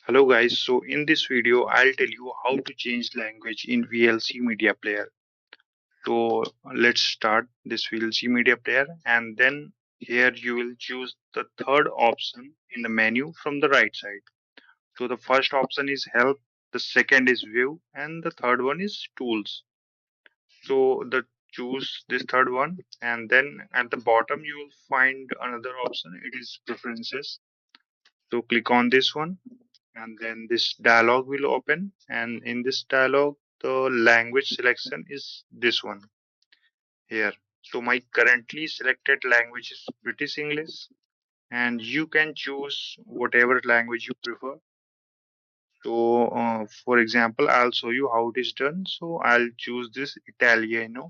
Hello guys, so in this video I'll tell you how to change language in VLC media player. So let's start this VLC media player and then here you will choose the third option in the menu from the right side. So the first option is help, the second is view and the third one is tools. So the choose this third one and then at the bottom you will find another option, it is preferences. So click on this one and then this dialog will open, and in this dialog the language selection is this one here. So my currently selected language is British English, and you can choose whatever language you prefer. So for example, I'll show you how it is done. So I'll choose this Italiano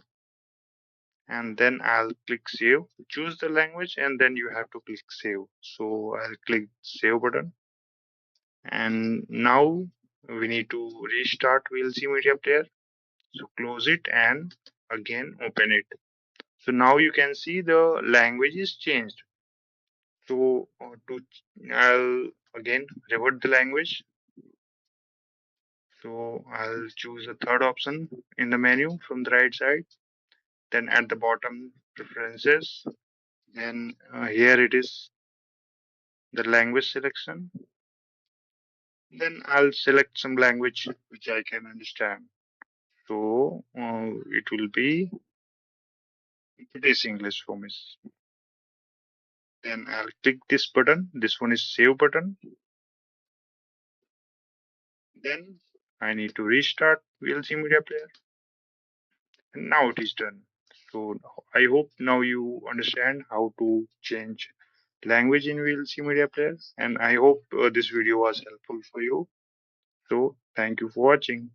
and then I'll click save, choose the language, and then you have to click save. So I'll click save button, and now we need to restart VLC media player. So close it and again open it. So now you can see the language is changed. So I'll again revert the language. So I'll choose the third option in the menu from the right side. Then at the bottom, preferences. Then here it is the language selection. Then I'll select some language which I can understand. So it will be British English for me. Then I'll click this button. This one is save button. Then I need to restart VLC Media Player. And now it is done. So I hope now you understand how to change language in VLC Media Player. And I hope this video was helpful for you. So thank you for watching.